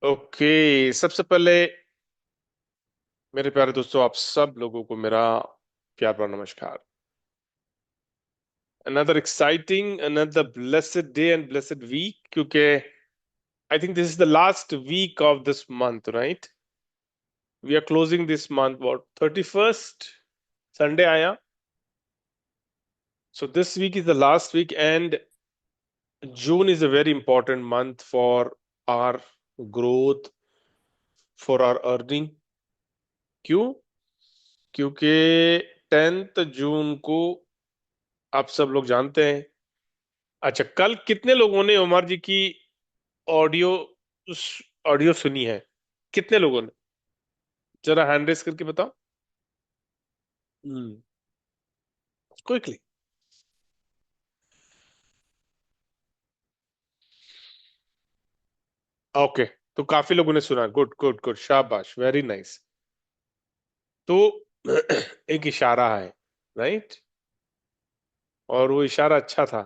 Okay, सबसे पहले मेरे प्यारे दोस्तों, आप सब लोगों को मेरा प्यार भरा नमस्कार। Another exciting, another blessed day and blessed week, क्योंकि I think this is the last week of this month, right? We are closing this month what 31st Sunday आया। So this week is the last week and June is a very important month for our growth, for our earning. क्यों? क्योंकि 10th जून को आप सब लोग जानते हैं। अच्छा, कल कितने लोगों ने उमर जी की ऑडियो ऑडियो सुनी है? कितने लोगों ने? जरा हैंड रेस करके बताओ। हम्म। क्विकली। ओके, तो काफी लोगों ने सुना। गुड गुड गुड, शाबाश, वेरी नाइस। तो एक इशारा है, राइट? और वो इशारा अच्छा था,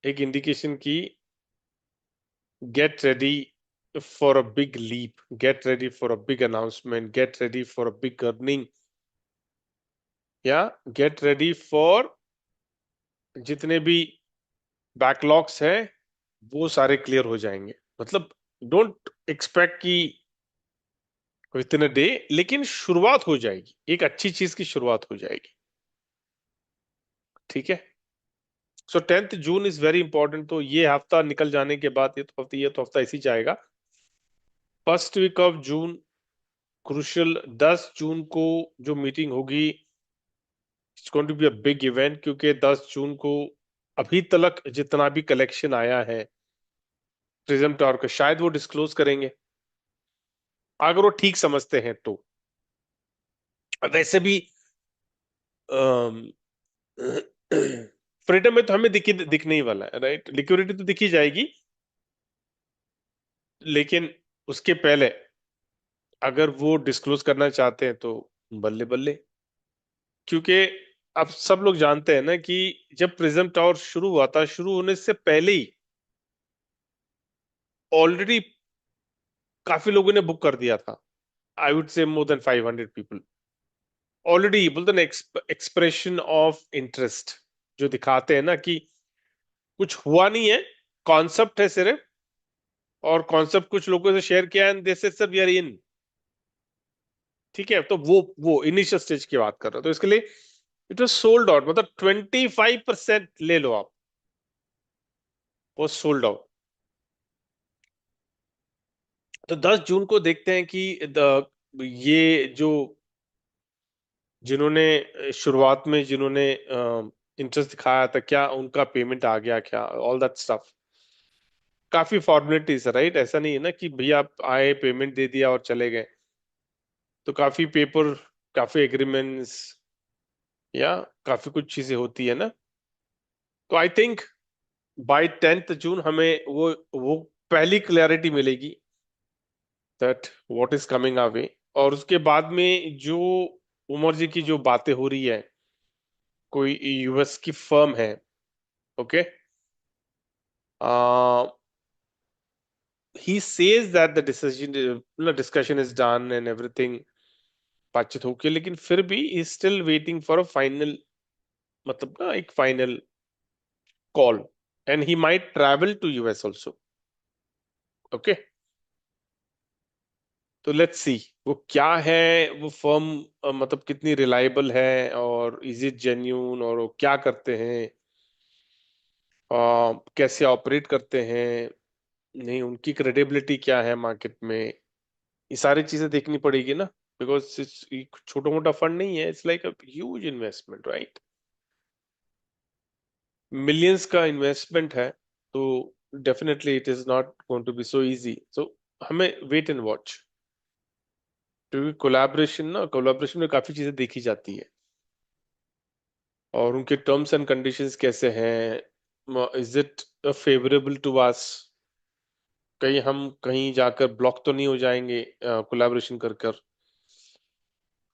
एक इंडिकेशन की get ready for a big leap, get ready for a big announcement, get ready for a big earning, या गेट रेडी फॉर जितने भी बैकलॉग्स है वो सारे क्लियर हो जाएंगे। मतलब डोंट एक्सपेक्ट कि विद इन अ डे, लेकिन शुरुआत हो जाएगी, एक अच्छी चीज की शुरुआत हो जाएगी। ठीक है। सो 10th June is very important. तो ये हफ्ता निकल जाने के बाद, ये तो हफ्ता इसी जाएगा। First week of June crucial, 10 June को जो मीटिंग होगी, it's going to be a big event, क्योंकि 10 जून को अभी तक जितना भी कलेक्शन आया है प्रिज्म टावर का, शायद वो डिस्क्लोज करेंगे, अगर वो ठीक समझते हैं तो। वैसे भी फ्रीडम में तो हमें दिखने ही वाला है, राइट? लिक्विडिटी तो दिखी जाएगी, लेकिन उसके पहले अगर वो डिस्क्लोज करना चाहते हैं तो बल्ले बल्ले। क्योंकि अब सब लोग जानते हैं ना कि जब प्रिज्म टावर शुरू हुआ था, शुरू होने से पहले ही ऑलरेडी काफी लोगों ने बुक कर दिया था। आई वुड से मोर देन 500 पीपल ऑलरेडी। बोलते ना, एक्सप्रेशन ऑफ इंटरेस्ट जो दिखाते हैं ना कि कुछ हुआ नहीं है, कॉन्सेप्ट है सिर्फ, और कॉन्सेप्ट कुछ लोगों से शेयर किया and this is sir we are in. ठीक है, तो वो इनिशियल स्टेज की बात कर रहा हूं, तो इसके लिए इट वाज सोल्ड आउट, मतलब 25% ले लो आप, वो सोल्ड आउट। तो 10 जून को देखते हैं कि ये जो जिन्होंने शुरुआत में जिन्होंने इंटरेस्ट दिखाया था, क्या उनका पेमेंट आ गया, क्या ऑल दैट स्टफ। काफी फॉर्मेलिटीज है, राइट? ऐसा नहीं है ना कि भैया आप आए, पेमेंट दे दिया और चले गए। तो काफी पेपर, काफी एग्रीमेंट्स, या काफी कुछ चीजें होती है ना। तो आई थिंक बाय 10th जून हमें वो पहली क्लैरिटी मिलेगी that what is coming our way. और उसके बाद में जो उमर जी की जो बातें हो रही है, कोई यूएस की फर्म है, okay, he says that the decision discussion is done and everything, बातचीत होके, लेकिन फिर भी he still waiting for a final, मतलब ना एक final call, and he might travel to US also. Okay, तो लेट्स सी वो क्या है, वो फर्म मतलब कितनी रिलायबल है, और इज इट जेन्यून, और वो क्या करते हैं, कैसे ऑपरेट करते हैं, नहीं उनकी क्रेडिबिलिटी क्या है मार्केट में, ये सारी चीजें देखनी पड़ेगी ना। बिकॉज छोटा मोटा फंड नहीं है, it's like a huge investment, right? Millions का इन्वेस्टमेंट है। तो definitely it is not going to be so easy. So हमें वेट एंड वॉच, क्योंकि कोलैबोरेशन में काफी चीजें देखी जाती है, और उनके टर्म्स एंड कंडीशंस कैसे हैं, is it favourable to us, कहीं हम कहीं जाकर ब्लॉक तो नहीं हो जाएंगे कोलैबोरेशन कर कर।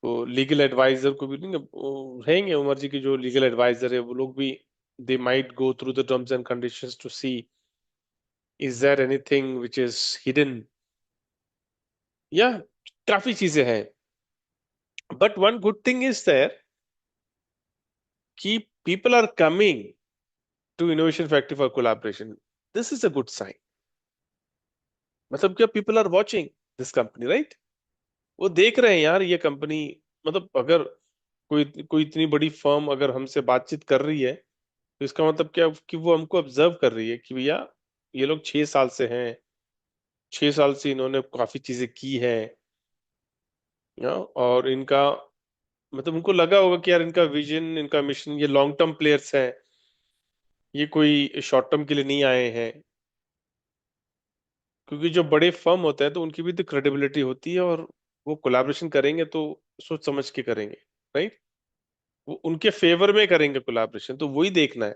तो लीगल एडवाइजर को भी नहीं, वो रहेंगे उमर जी की जो लीगल एडवाइजर है, वो लोग भी they might go through the terms and conditions to see is there anything which is hidden, या काफी चीजें हैं। But one good thing is there कि people are coming to innovation factory for collaboration. This is a good sign. मतलब क्या, people are watching this company, right? वो देख रहे हैं यार ये कंपनी, मतलब अगर कोई कोई इतनी बड़ी फर्म अगर हमसे बातचीत कर रही है, तो इसका मतलब क्या कि वो हमको ऑब्जर्व कर रही है कि भैया ये लोग 6 साल से हैं, 6 साल से इन्होंने काफी चीजें की है। और इनका मतलब उनको लगा होगा कि यार इनका विजन, इनका मिशन, ये लॉन्ग टर्म प्लेयर्स हैं, ये कोई शॉर्ट टर्म के लिए नहीं आए हैं। क्योंकि जो बड़े फर्म होते हैं तो उनकी भी तो क्रेडिबिलिटी होती है, और वो कोलैबोरेशन करेंगे तो सोच समझ के करेंगे, राइट? वो उनके फेवर में करेंगे कोलैबोरेशन, तो वही देखना है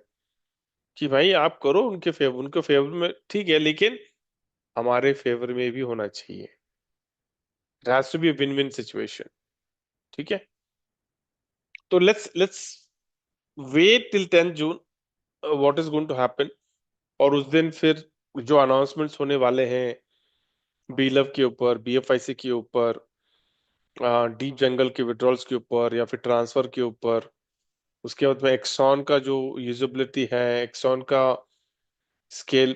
कि भाई आप करो उनके फेवर में, ठीक है, लेकिन हमारे फेवर में भी होना चाहिए। It has to be win win situation. ठीक है, तो let's wait till 10 June what is going to happen. और उस दिन फिर जो अनाउंसमेंट्स होने वाले हैं बीलव के ऊपर, बीएफआईसी के ऊपर, डीप जंगल के विड्रॉल्स के ऊपर, या फिर ट्रांसफर के ऊपर, उसके बाद में एक्सॉन का जो यूजेबिलिटी है, एक्सॉन का स्केल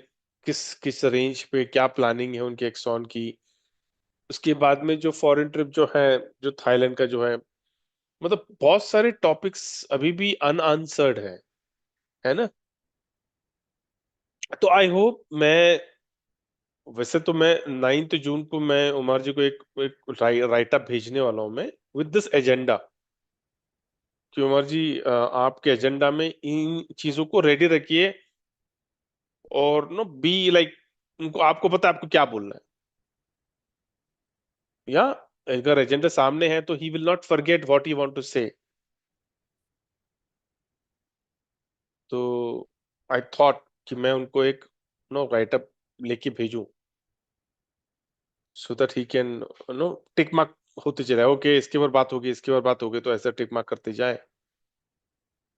किस किस रेंज पे क्या प्लानिंग है उनकी एक्सॉन की, उसके बाद में जो फॉरेन ट्रिप जो है, जो थाईलैंड का जो है, मतलब बहुत सारे टॉपिक्स अभी भी अनआंसर्ड है ना? तो आई होप मैं, वैसे तो मैं 9 जून को मैं उमर जी को एक राइट अप भेजने वाला हूँ मैं, विद दिस एजेंडा, कि उमर जी आपके एजेंडा में इन चीजों को रेडी रखिए, और नो बी लाइक, उनको, आपको पता है आपको क्या बोलना है, या अगर एजेंडा सामने है तो he will not forget what you want to say. तो आई थॉट कि मैं उनको एक नो राइट अप लेके भेजूं, so that he can know tick mark होते चले, ओके इसके ऊपर बात होगी, इसके ऊपर बात होगी, तो ऐसा टिक मार्क करते जाए,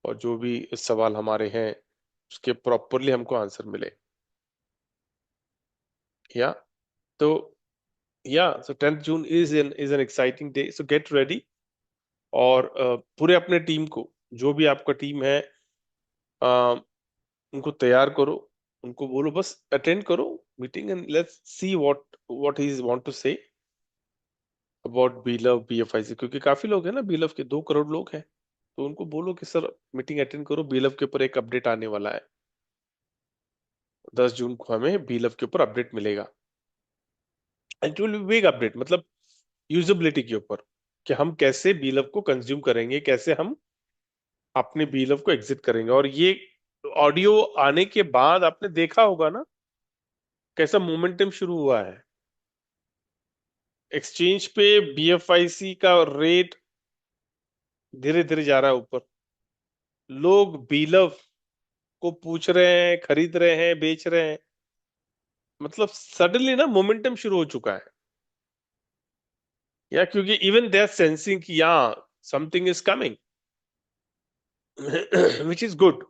और जो भी सवाल हमारे हैं उसके प्रॉपरली हमको आंसर मिले। या तो या सो 10th June is an exciting day, so get ready. और पूरे अपने टीम को, जो भी आपका टीम है, अ, उनको तैयार करो, उनको बोलो बस अटेंड करो meeting, and let's see what he want to say about बीलव बीएफआईसी, क्योंकि काफी लोग हैं ना, बीलव के 2 करोड़ लोग हैं। तो उनको बोलो कि सर मीटिंग अटेंड करो, बीलव के ऊपर एक अपडेट आने वाला है, 10 जून को हमें बीलव के ऊपर अपडेट मिलेगा। And it will B big update, मतलब यूजेबिलिटी के ऊपर, कि हम कैसे बीलव को कंज्यूम करेंगे, कैसे हम अपने बीलव को एग्जिट करेंगे। और ये ऑडियो आने के बाद आपने देखा होगा ना कैसा मोमेंटम शुरू हुआ है एक्सचेंज पे, बीएफआईसी का रेट धीरे धीरे जा रहा है ऊपर, लोग बीलव को पूछ रहे हैं, खरीद रहे हैं, बेच रहे हैं। मतलब सडनली ना मोमेंटम शुरू हो चुका है, या क्योंकि इवन दे आर सेंसिंग कि या something is coming which is good.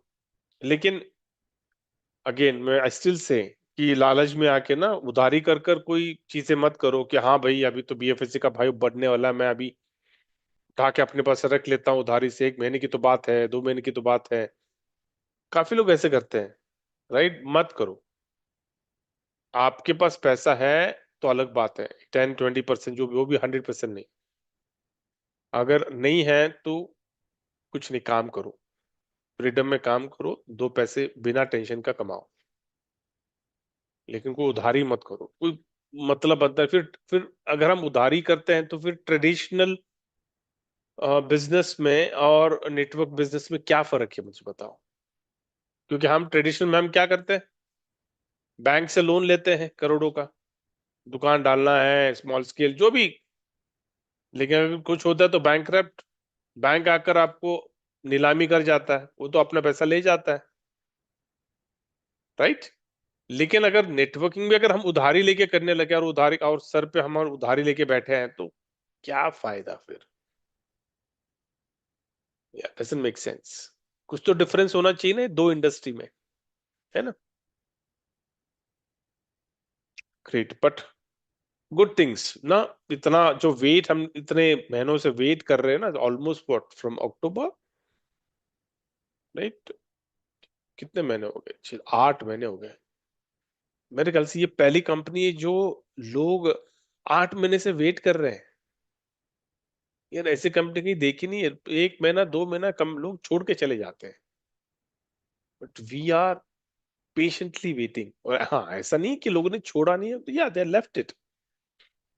लेकिन अगेन मैं आई स्टिल से कि लालच में आके ना उधारी कर कर कोई चीजें मत करो, कि हाँ भाई अभी तो बीएफएससी का भाई बढ़ने वाला है, मैं अभी उठा के अपने पास रख लेता हूँ उधारी से, 1 महीने की तो बात है, 2 महीने की तो बात है। काफी लोग ऐसे करते हैं, राइट? मत करो। आपके पास पैसा है तो अलग बात है, 10-20% जो भी, वो भी 100% नहीं। अगर नहीं है तो कुछ नहीं, काम करो, फ्रीडम में काम करो, 2 पैसे बिना टेंशन का कमाओ, लेकिन कोई उधारी मत करो। कोई मतलब बनता है फिर अगर हम उधारी करते हैं तो फिर ट्रेडिशनल बिजनेस में और नेटवर्क बिजनेस में क्या फर्क है मुझे बताओ? क्योंकि हम ट्रेडिशनल में हम क्या करते हैं, बैंक से लोन लेते हैं करोड़ों का, दुकान डालना है, स्मॉल स्केल जो भी। लेकिन अगर कुछ होता है तो बैंक आकर आपको नीलामी कर जाता है, वो तो अपना पैसा ले जाता है, राइट? लेकिन अगर नेटवर्किंग में अगर हम उधारी लेके करने लगे, और उधारी और सर पे हम उधारी लेके बैठे हैं, तो क्या फायदा फिर? Doesn't make sense. कुछ तो डिफरेंस होना चाहिए ना दो इंडस्ट्री में, है ना? ग्रेट, बट गुड थिंग्स ना। इतना जो वेट हम इतने महीनों से वेट कर रहे हैं ना, almost what from October, right? कितने महीने हो गए? 8 महीने हो गए मेरे ख्याल से। ये पहली कंपनी है जो लोग 8 महीने से वेट कर रहे हैं। यार ऐसी कंपनी कहीं देखी नहीं है। 1 महीना 2 महीना कम लोग छोड़ के चले जाते हैं, but we are patiently waiting. और हाँ, ऐसा नहीं कि लोगों ने छोड़ा नहीं है, या they left it,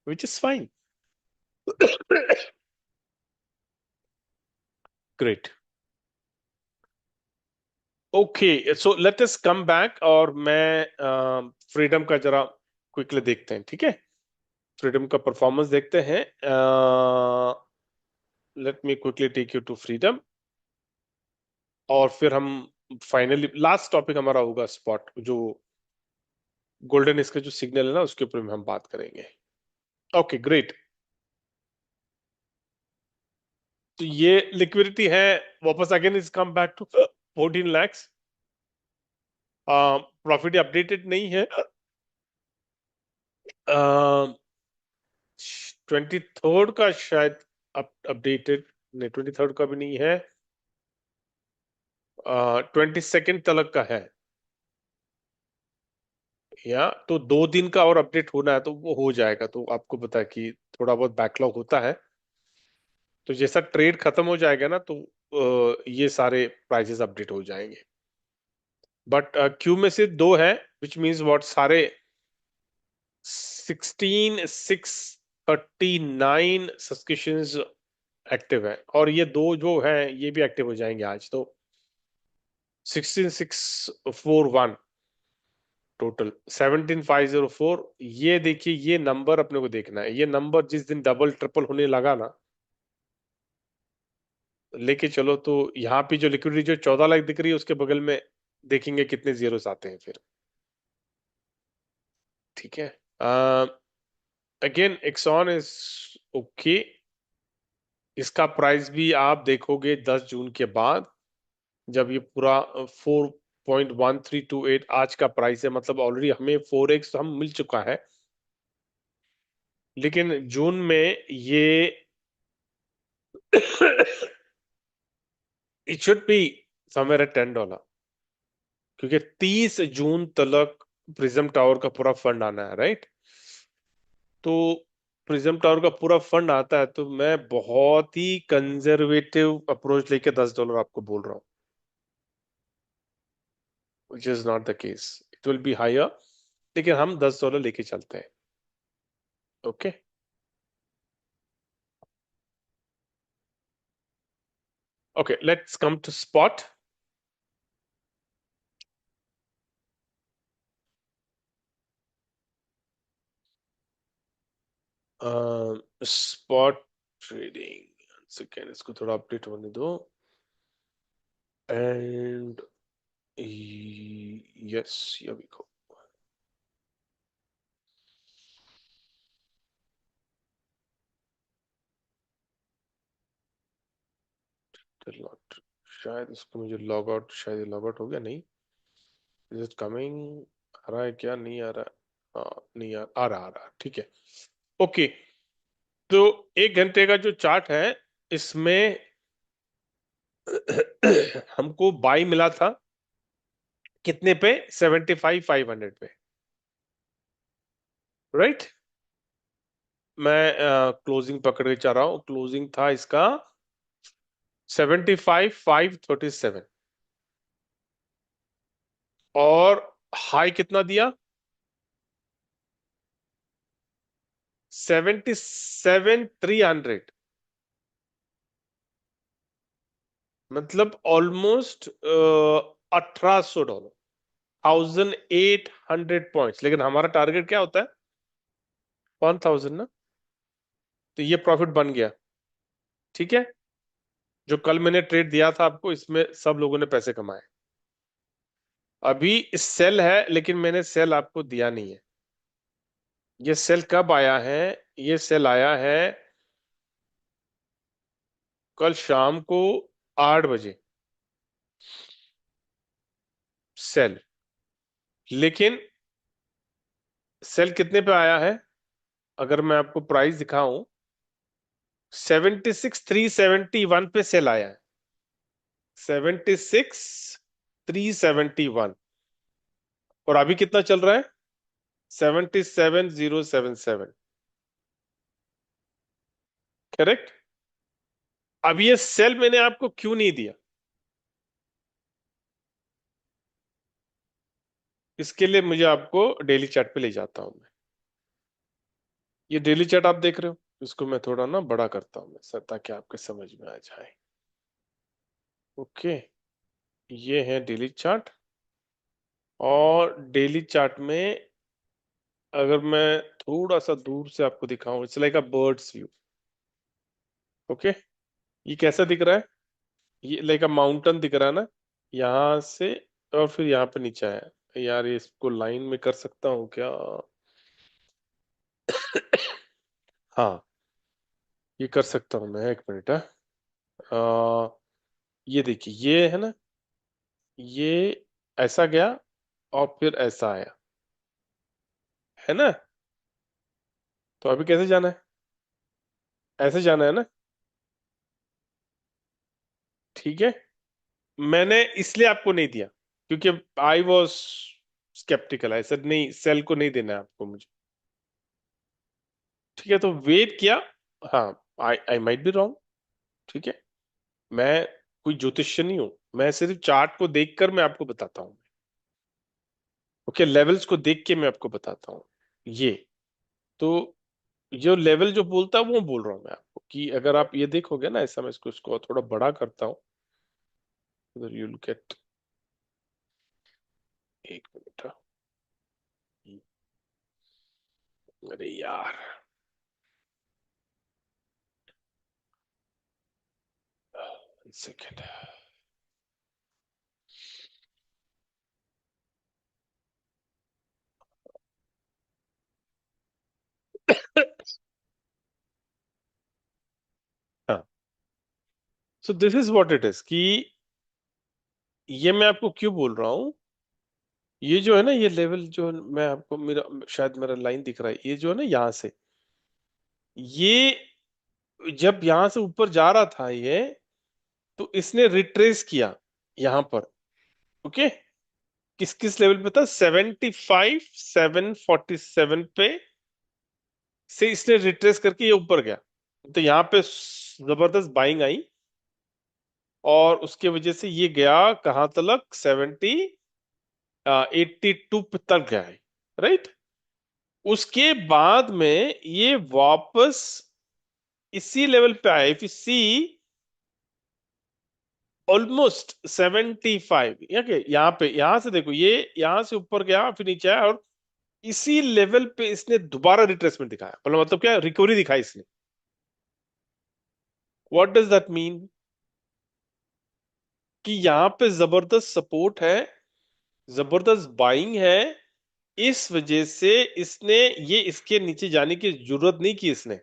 which is fine. Great. Okay, so let us come back, और मैं फ्रीडम का जरा क्विकली देखते हैं, ठीक है? फ्रीडम का परफॉर्मेंस देखते हैं। Let me quickly take you to freedom, और फिर हम फाइनली लास्ट टॉपिक हमारा होगा स्पॉट, जो गोल्डन इसका जो सिग्नल है ना, उसके ऊपर में हम बात करेंगे। Okay, great. तो ये लिक्विडिटी है, वापस again is come back to 14 lakhs। Profit updated नहीं है। 23rd का शायद अपडेटेड, नहीं 23rd का भी नहीं है। 22nd तलक का है। या तो 2 दिन का और अपडेट होना है, तो वो हो जाएगा। तो आपको पता है कि थोड़ा बहुत बैकलॉग होता है। तो जैसा ट्रेड खत्म हो जाएगा ना, तो ये सारे प्राइसेस अपडेट हो जाएंगे। बट क्यू में से दो है, विच मीन्स व्हाट, सारे 16,639 सब्सक्रिप्शंस एक्टिव है, और ये दो जो है ये भी एक्टिव हो जाएंगे आज। तो 16,641 टोटल, 17,504। ये देखिए, ये नंबर अपने को देखना है। ये नंबर जिस दिन डबल ट्रिपल होने लगा ना, लेके चलो। तो यहाँ पे जो लिक्विडिटी जो 14 लाख दिख रही है, उसके बगल में देखेंगे कितने जीरोस आते हैं फिर। ठीक है। Again Exxon is okay. इसका प्राइस भी आप देखोगे 10 जून के बाद, जब ये पूरा 4.1328 आज का प्राइस है, मतलब ऑलरेडी हमें 4x तो हम मिल चुका है। लेकिन जून में ये it should be somewhere eight $10, क्योंकि 30 जून तक प्रिज्म टावर का पूरा फंड आना है, राइट? तो प्रिज्म टावर का पूरा फंड आता है, तो मैं बहुत ही कंजर्वेटिव अप्रोच लेके $10 आपको बोल रहा हूँ, which is not the case. It will be higher, लेकिन हम $10 लेके चलते हैं। Okay. Okay, let's come to spot. Spot trading, second, इसको थोड़ा अपडेट होने दो। And yes, here we go. शायद इसको मुझे लॉग आउट, शायद लॉग आउट हो गया। नहीं, इज इट कमिंग? आ रहा है क्या? नहीं आ रहा। हाँ, नहीं आ रहा, ठीक है। ओके। तो 1 घंटे का जो चार्ट है, इसमें हमको बाई मिला था कितने पे? 75,500 पे, राइट? मैं क्लोजिंग पकड़ के चल रहा हूँ। क्लोजिंग था इसका 75,537, और हाई कितना दिया? 77,300। मतलब ऑलमोस्ट $1,800, 1,800 पॉइंट्स। लेकिन हमारा टारगेट क्या होता है? 1,000 ना। तो ये प्रॉफिट बन गया, ठीक है। जो कल मैंने ट्रेड दिया था आपको, इसमें सब लोगों ने पैसे कमाए। अभी सेल है, लेकिन मैंने सेल आपको दिया नहीं है। ये सेल कब आया है? ये सेल आया है कल शाम को 8 बजे, सेल। लेकिन सेल कितने पे आया है? अगर मैं आपको प्राइस दिखाऊं, 76,371 पे सेल आया है। 76,371। और अभी कितना चल रहा है? 77,077। करेक्ट। अब ये सेल मैंने आपको क्यों नहीं दिया? इसके लिए मुझे आपको डेली चार्ट पे ले जाता हूं मैं। ये डेली चार्ट आप देख रहे हो, इसको मैं थोड़ा ना बड़ा करता हूं मैं सर, ताकि आपके समझ में आ जाए। ओके। ये है डेली चार्ट। और डेली चार्ट में अगर मैं थोड़ा सा दूर से आपको दिखाऊं, it's like a bird's view. Okay. ये कैसा दिख रहा है? ये लाइक अ माउंटेन दिख रहा है ना, यहाँ से। और फिर यहाँ पे नीचे आया। यार ये इसको लाइन में कर सकता हूँ क्या? हाँ, ये कर सकता हूँ मैं, एक मिनट है। ये देखिए, ये है ना, ये ऐसा गया और फिर ऐसा आया, है ना? तो अभी कैसे जाना है? ऐसे जाना है ना? ठीक है। मैंने इसलिए आपको नहीं दिया क्योंकि I was sceptical. I said नहीं, सेल को नहीं देना है आपको मुझे। ठीक है, तो वेट किया। हाँ, आई आई माइट बी रॉन्ग। ठीक है। मैं कोई ज्योतिष्य नहीं हूं, मैं सिर्फ चार्ट को देखकर मैं आपको बताता हूँ। ओके, लेवल्स को देख के मैं आपको बताता हूँ। ये तो, जो लेवल जो बोलता है वो बोल रहा हूँ मैं आपको, कि अगर आप ये देखोगे ना ऐसा, मैं इसको थोड़ा बड़ा करता हूँ। यू लुक एट, एक मिनट। अरे यार, सेकेंड। हाँ, so this is what it is, कि ये मैं आपको क्यों बोल रहा हूँ। ये जो है ना, ये लेवल जो मैं आपको, मेरा शायद मेरा लाइन दिख रहा है, ये जो है ना यहाँ से, ये जब यहाँ से ऊपर जा रहा था ये, तो इसने रिट्रेस किया यहाँ पर। ओके। किस किस लेवल पे था? 75,747 पे से इसने रिट्रेस करके ये ऊपर गया। तो यहाँ पे जबरदस्त बाइंग आई, और उसके वजह से ये गया कहाँ तक? 82 तक गया है। राइट। उसके बाद में ये वापस इसी लेवल पे आया। If you see, almost 75। यहाँ पे, यहाँ से देखो, ये यहाँ से ऊपर गया फिर नीचे आया, और इसी लेवल पे इसने दोबारा रिट्रेसमेंट दिखाया। मतलब क्या, रिकवरी दिखाई इसने। What does that mean? कि यहाँ पे जबरदस्त सपोर्ट है, जबरदस्त बाइंग है। इस वजह से इसने, ये इसके नीचे जाने की जरूरत नहीं की इसने,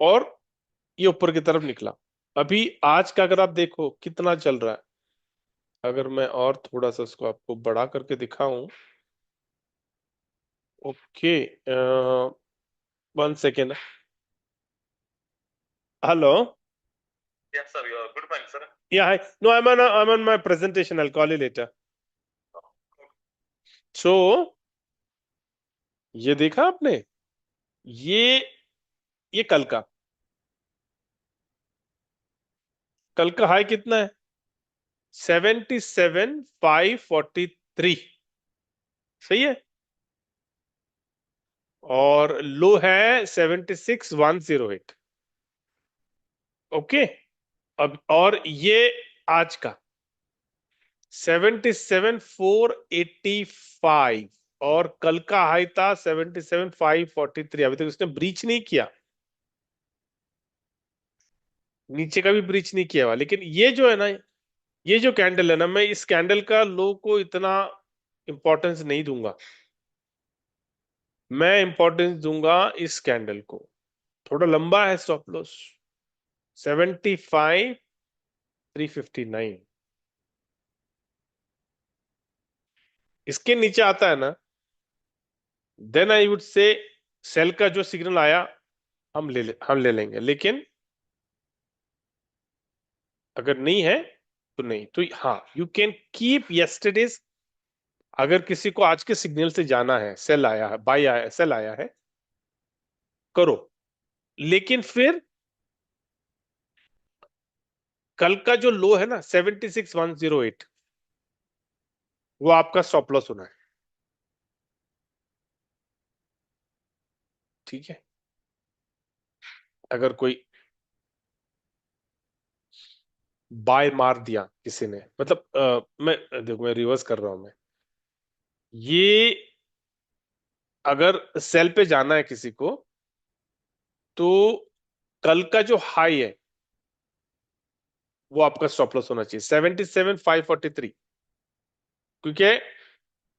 और ये ऊपर की तरफ निकला। अभी आज का अगर आप देखो कितना चल रहा है, अगर मैं और थोड़ा सा इसको आपको बड़ा करके दिखाऊं। Okay. One second. Hello. Yes, sir. Good morning, sir. Yeah, hi. No, I'm on my presentation. I'll call you later. So, ये देखा आपने? ये ये कल का हाई कितना है? 77,543। सही है। और लो है 76,108। ओके। अब और ये आज का 77,485, और कल का हाई था 77,543। अभी तक उसने ब्रीच नहीं किया, नीचे का भी ब्रीच नहीं किया हुआ। लेकिन ये जो है ना, ये जो कैंडल है ना, मैं इस कैंडल का लो को इतना इंपॉर्टेंस नहीं दूंगा। मैं इंपॉर्टेंस दूंगा इस कैंडल को। थोड़ा लंबा है स्टॉप लॉस, 75,359। इसके नीचे आता है ना, then I would say sell का जो सिग्नल आया हम ले लेंगे, लेकिन अगर नहीं है तो नहीं। तो हाँ, यू कैन कीप यस्टरडेज। अगर किसी को आज के सिग्नल से जाना है, सेल आया है, बाय आया है, सेल आया है, करो। लेकिन फिर कल का जो लो है ना 76,108, वो आपका स्टॉप लॉस होना है। ठीक है। अगर कोई बाय मार दिया किसी ने, मतलब मैं देखो, मैं रिवर्स कर रहा हूं मैं। ये अगर सेल पे जाना है किसी को, तो कल का जो हाई है वो आपका स्टॉप लॉस होना चाहिए 77,543, क्योंकि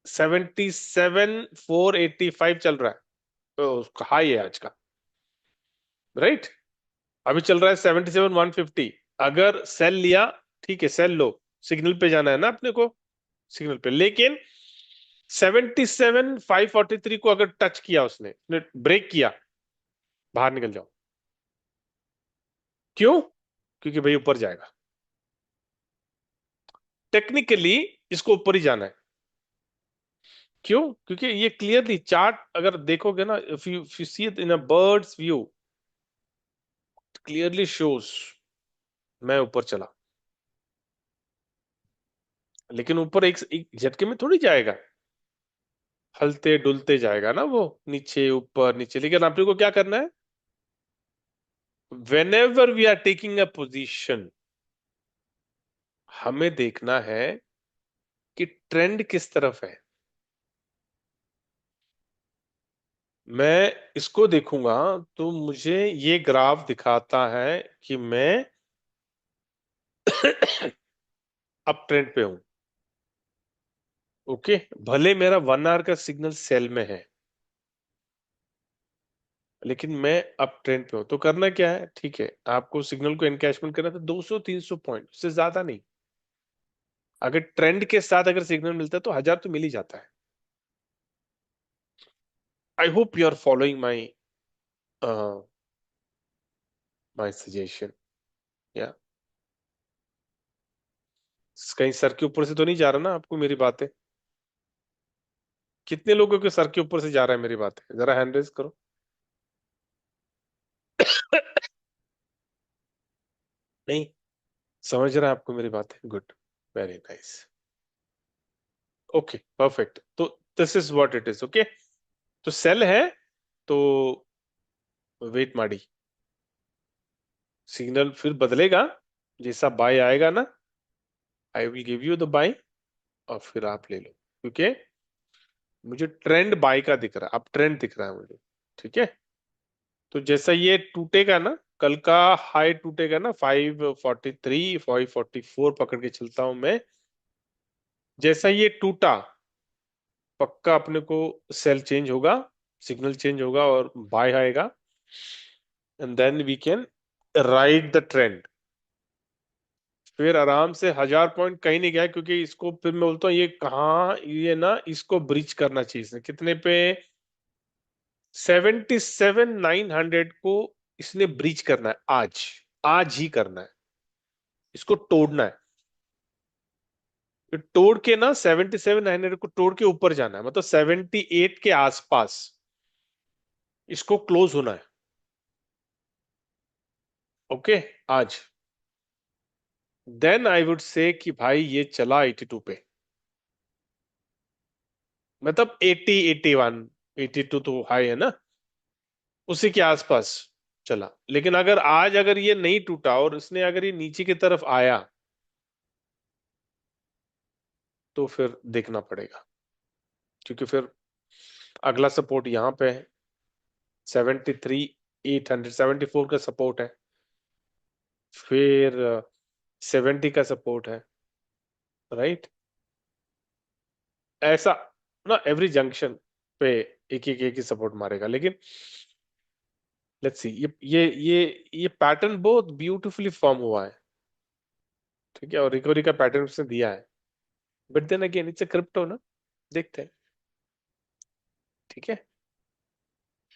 77,485 चल रहा है, तो उसका हाई है आज का, राइट। अभी चल रहा है 77,150। अगर सेल लिया, ठीक है, सेल लो, सिग्नल पे जाना है ना अपने को, सिग्नल पे। लेकिन 77,543 को अगर टच किया, उसने ब्रेक किया, बाहर निकल जाओ। क्यों? क्योंकि भाई ऊपर जाएगा, टेक्निकली इसको ऊपर ही जाना है। क्यों? क्योंकि ये क्लियरली चार्ट अगर देखोगे ना, if you see it in a bird's view, clearly shows मैं ऊपर चला। लेकिन ऊपर एक झटके में थोड़ी जाएगा, हलते डुलते जाएगा ना वो, नीचे ऊपर नीचे। लेकिन आपने को क्या करना है, whenever we are taking a position, हमें देखना है कि ट्रेंड किस तरफ है। मैं इसको देखूंगा तो मुझे ये ग्राफ दिखाता है कि मैं अप ट्रेंड पे हूं। ओके, भले मेरा 1 आवर का सिग्नल सेल में है, लेकिन मैं अप ट्रेंड पे हूं। तो करना क्या है, ठीक है, आपको सिग्नल को एनकैशमेंट करना था 200-300 पॉइंट, उससे ज्यादा नहीं। अगर ट्रेंड के साथ अगर सिग्नल मिलता है तो 1,000 तो मिल ही जाता है। I hope you are following my my suggestion. या कहीं सर के ऊपर से तो नहीं जा रहा ना आपको मेरी बातें? कितने लोगों के सर के ऊपर से जा रहा है मेरी बातें, जरा हैंड रेज करो। नहीं, समझ रहा है आपको मेरी बातें, good, very nice, okay, perfect. तो this is what it is, okay. तो सेल है, तो वेट माड़ी, सिग्नल फिर बदलेगा, जैसा बाय आएगा ना, I will give you the buy, और फिर आप ले लो, क्योंकि मुझे ट्रेंड बाय का दिख रहा है, अब ट्रेंड दिख रहा है मुझे। ठीक है। तो जैसा ये टूटेगा ना, कल का हाई टूटेगा ना 543, 544 पकड़ के चलता हूं मैं। जैसा ये टूटा, पक्का अपने को सेल चेंज होगा, सिग्नल चेंज होगा और बाय आएगा, and then we can ride the trend. फिर आराम से 1,000 पॉइंट कहीं नहीं गया, क्योंकि इसको फिर मैं बोलता हूँ ये कहाँ, ये ना इसको ब्रिज करना चाहिए इसने कितने पे, 77,900 को इसने ब्रिज करना है आज, आज ही करना है, इसको तोड़ना है। तो तोड़ के ना 77,900 को तोड़ के ऊपर जाना है, मतलब 78 के आसपास इसको क्लोज होना है। ओके, आज। देन आई वुड से कि भाई ये चला 82 पे, मतलब 80, 81, 82 तो हाई है ना, उसी के आसपास चला। लेकिन अगर आज अगर ये नहीं टूटा और इसने अगर ये नीचे की तरफ आया, तो फिर देखना पड़ेगा, क्योंकि फिर अगला सपोर्ट यहाँ पे है, 73,800, 74 का सपोर्ट है, फिर 70 का सपोर्ट है, राइट। ऐसा ना एवरी जंक्शन पे एक ही सपोर्ट मारेगा। लेकिन लेट्स सी, ये पैटर्न बहुत ब्यूटीफुली फॉर्म हुआ है, ठीक है, और रिकवरी का पैटर्न उसने दिया है। But then again it's a crypto ना, देखते हैं। ठीक है।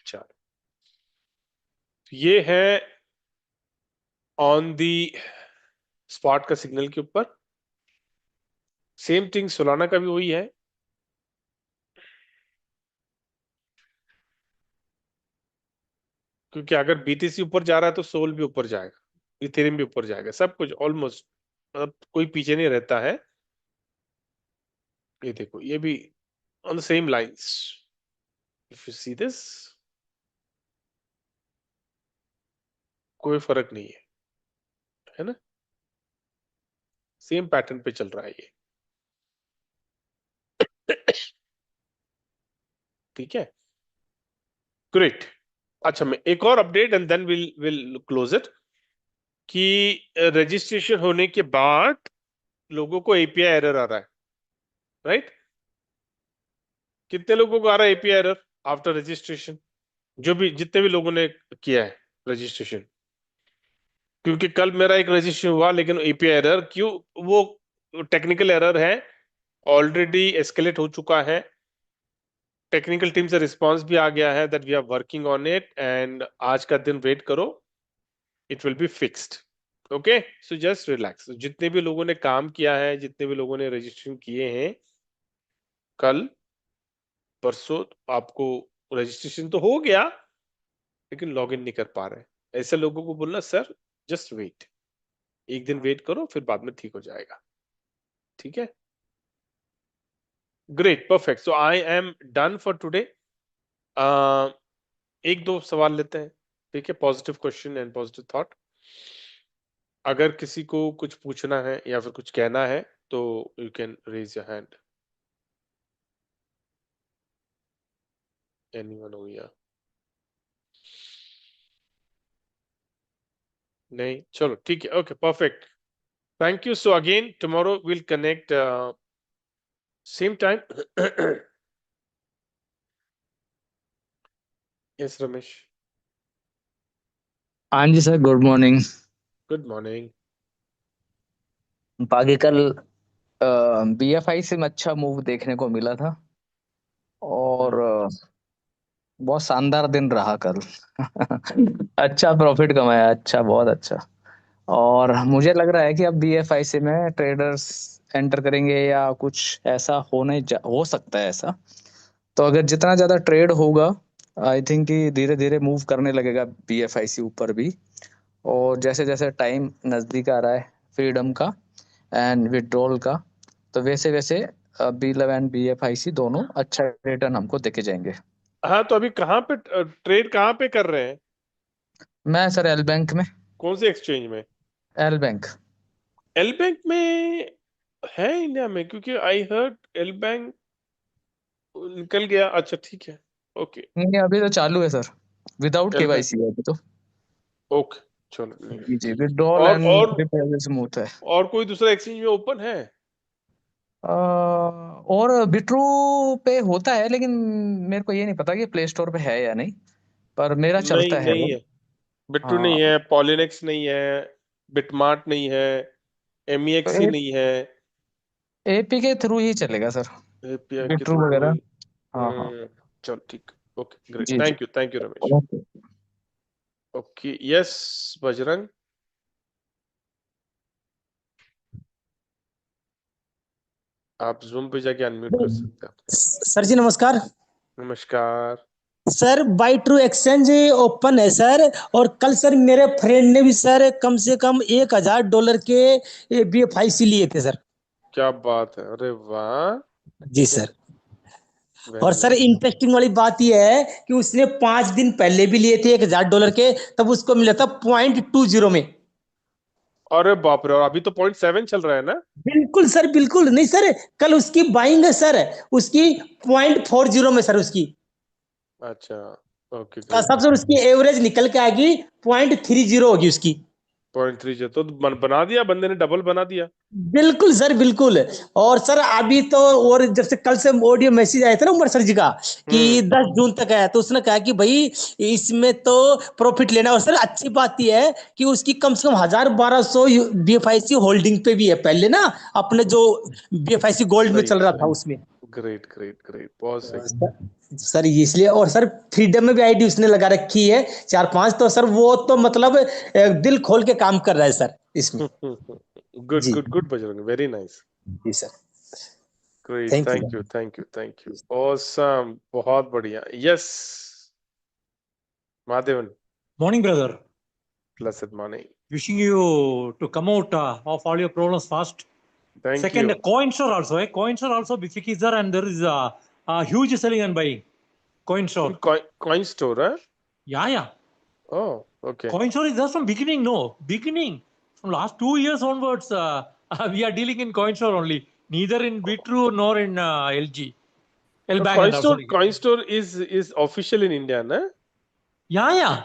चलो, ये है ऑन दी स्पॉट का सिग्नल के ऊपर। सेम थिंग सोलाना का भी वही है। क्योंकि अगर बीटीसी ऊपर जा रहा है तो सोल भी ऊपर जाएगा, इथेरियम भी ऊपर जाएगा, सब कुछ ऑलमोस्ट, मतलब कोई पीछे नहीं रहता है। ये देखो, ये भी on the same lines, if you see this, कोई फर्क नहीं है ना, सेम पैटर्न पे चल रहा है ये। ठीक है, ग्रेट। अच्छा, मैं एक और update and then will will close it, कि रजिस्ट्रेशन होने के बाद लोगों को एपीआई एरर आ रहा है, राइट? कितने लोगों को आ रहा है एपीआई एरर आफ्टर रजिस्ट्रेशन? जो भी, जितने भी लोगों ने किया है रजिस्ट्रेशन। क्योंकि कल मेरा एक रजिस्ट्रेशन हुआ, लेकिन एपीआई एरर क्यों? वो टेक्निकल एरर है, ऑलरेडी एस्केलेट हो चुका है, टेक्निकल टीम से रिस्पांस भी आ गया है that we are working on it, and आज का दिन वेट करो, it will be fixed. Okay, so just relax. जितने भी लोगों ने काम किया है, जितने भी लोगों ने रजिस्ट्रेशन किए हैं, कल परसों आपको रजिस्ट्रेशन तो हो गया, लेकिन लॉग इन नहीं कर पा रहे। ऐसे लोगों को बोलना, सर जस्ट वेट, एक दिन वेट करो, फिर बाद में ठीक हो जाएगा। ठीक है, great, perfect. So I am done for today. एक दो सवाल लेते हैं, ठीक है? Positive question and positive thought. अगर किसी को कुछ पूछना है या फिर कुछ कहना है तो you can raise your hand. Anyone हो या नहीं? चलो ठीक है, okay, perfect, thank you. So again tomorrow will connect same time. Yes Ramesh, हाँ जी sir, good morning. Good morning. बाकी कल बीएफआई से में अच्छा मूव देखने को मिला था, और बहुत शानदार दिन रहा कल। अच्छा प्रॉफिट कमाया, अच्छा, बहुत अच्छा। और मुझे लग रहा है कि अब बीएफआई से में ट्रेडर्स एंटर करेंगे या कुछ ऐसा हो सकता है ऐसा। तो अगर जितना ज्यादा ट्रेड होगा, आई थिंक कि धीरे धीरे मूव करने लगेगा बीएफआईसी ऊपर भी। और जैसे जैसे टाइम नजदीक आ रहा है फ्रीडम का एंड विड्रॉल का, तो वैसे वैसे बी 11 बी एफ आई सी दोनों अच्छा रिटर्न हमको देके जाएंगे। हाँ, तो अभी कहाँ पे ट्रेड कहाँ पे कर रहे हैं? मैं सर एल बैंक में। कौन से एक्सचेंज में? L bank. एल बैंक में है इंडिया में? क्योंकि आई हर्ड एल बैंक निकल गया। अच्छा ठीक है, ओके। नहीं, अभी तो चालू है sir, without L bank, KYC है अभी तो। ओके, चलो नहीं है। जी जी, विड्रॉल और एंड और स्मूथ है। और कोई दूसरा एक्सचेंज में ओपन है? और बिट्रू पे होता है, लेकिन मेरे को ये नहीं पता कि प्ले स्टोर पे है या नहीं, पर मेरा नहीं, चलता है नहीं वो। है। बिट्टू हाँ, नहीं है, पॉलिनेक्स नहीं है, बिटमार्ट नहीं है, तो एमईएक्सी नहीं है। एपी के थ्रू ही चलेगा सर, एपीआई के बिट्रू थ्रू वगैरह। कोई? हाँ हाँ। चलो ठीक, ओके, ग्रेट, जी जी। Thank you Ramesh. Okay. Okay, yes Bajrang, आप जूम पे जाके अनम्यूट कर सकते हैं अपने आप। सर जी नमस्कार। नमस्कार। Sir by true exchange open है सर। और कल सर मेरे फ्रेंड ने भी सर कम से कम $1,000 के BFIC लिए थे सर। क्या बात है, अरे वाह, जी सर। और वेरी सर नाइस। इंटरेस्टिंग वाली बात यह है कि उसने 5 दिन पहले भी लिए थे $1,000 के, तब उसको मिला था 0.20 में। अरे बाप रे, और अभी तो 0.7 चल रहा है ना? बिल्कुल सर, बिल्कुल नहीं सर, कल उसकी बाइंग है सर, उसकी 0.40 में सर उसकी। अच्छा, ओके, तो ग्रेट। सबसे उसकी एवरेज निकल के आएगी 0.30 होगी उसकी। 0.3 तो बना दिया बंदे ने, डबल बना दिया। बिल्कुल सर, बिल्कुल। और सर अभी तो, और जब से कल से ऑडियो मैसेज आया था ना उमर सर जी का कि हम्म। 10 जून तक आया, तो उसने कहा कि भाई इसमें तो प्रॉफिट लेना। और सर अच्छी बात यह है कि उसकी कम से कम 1,000-1,200 BFIC होल्डिंग पे भी है पहले ना, अपने जो BFIC गोल्ड में चल सही रहा था सही, उसमें। ग्रेट ग्रेट ग्रेट, बहुत सही। सर इसलिए, और सर फ्रीडम में भी आईडी उसने लगा रखी है 4-5, तो सर वो तो मतलब दिल खोल के काम कर रहा है सर इसमें। गुड जी good good Bajrang, very nice, जी sir. Great, thank you. Thank you thank you thank you, awesome, बहुत बढ़िया। Yes Mahadevan, Morning, brother. Blessed morning. Wishing you to come out of all your problems fast. Thank Second, you. coin store also. Coin store also, Bific is there, and there is a huge selling and buying. Coin store. Coin store है? Yeah, yeah. Oh okay. Coin store is just from beginning. No, beginning. From last 2 years onwards, we are dealing in coin store only. Neither in Bitrue nor in LG. L Bank and also. Coin store is official in India ना? Yeah, yeah.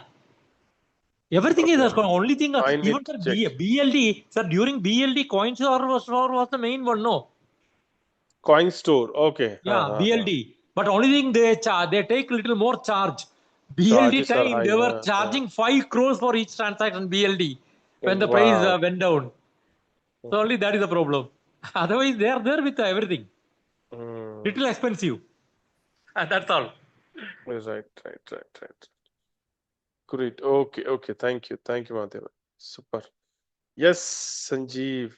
Everything is Okay, there. Only thing, I need even to sir, check. BLD, sir, during BLD, coin store was the main one, no? Coin store, okay, हाँ Yeah, हाँ हाँ। BLD. But only thing they take little more charge. BLD charges are time high, they were हाँ हाँ। charging 5 crores for each transaction BLD when the price wow. went down. So only that is the problem. Otherwise they are there with everything. Little expensive. That's all. Right right right right, great, okay okay, thank you Mahadev, super. Yes Sanjeev,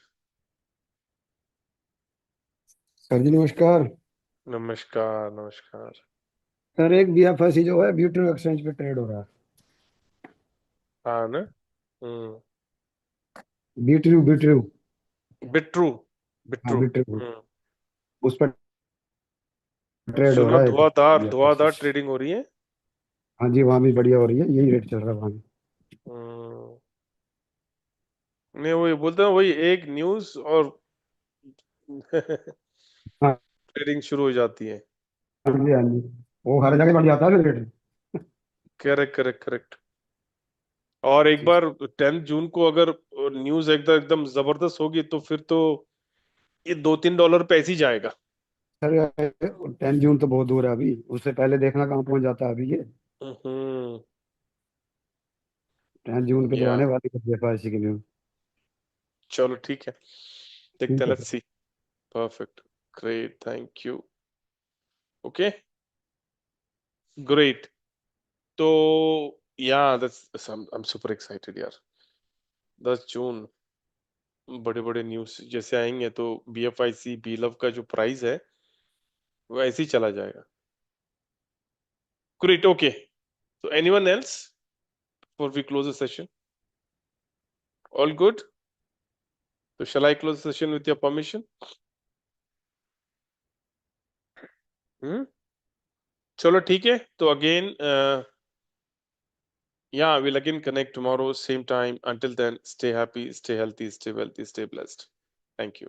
sir जी नमस्कार। नमस्कार नमस्कार। Sir एक BFSc जो है ब्यूटरी exchange पे trade हो रहा है। हाँ ना। Beetroot beetroot. बिट्रू, हाँ बिट्रू। बीटरू, उस पर ट्रेड हो सुना रहा है धुआंधार BFSC। धुआंधार ट्रेडिंग हो रही है। हाँ जी वहाँ भी बढ़िया हो रही है, यही रेट चल रहा है वहाँ भी। हम्म, नहीं वही बोलते हैं, वही एक न्यूज और हाँ ट्रेडिंग शुरू हो जाती है। जी हाँ जी, वो हर जगह बढ़ जाता है रेट। Correct correct correct. और एक जी बार 10 जून को अगर न्यूज एकदम एकदम जबरदस्त होगी तो फिर तो ये $2-3 पे ऐसे ही जाएगा। सर 10 जून तो बहुत दूर है अभी, उससे पहले देखना कहाँ पहुंच जाता है अभी ये। हम्म। 10 जून पे तो या आने वाली है BFSC की न्यूज। चलो ठीक है, देखते ठीक हैं, है लेट्स सर। सी। Perfect, great, thank you. Okay, great. तो या that's, I am super excited यार। 10 जून, बड़े बड़े न्यूज जैसे आएंगे तो BFIC BLOVE का जो प्राइस है वो ऐसे ही चला जाएगा। Great, okay. So anyone else before we close the session? All good? So shall I close the session with your permission? Hmm? चलो ठीक है, तो again, yeah, we'll again connect tomorrow, same time. Until then, stay happy, stay healthy, stay wealthy, stay blessed. Thank you.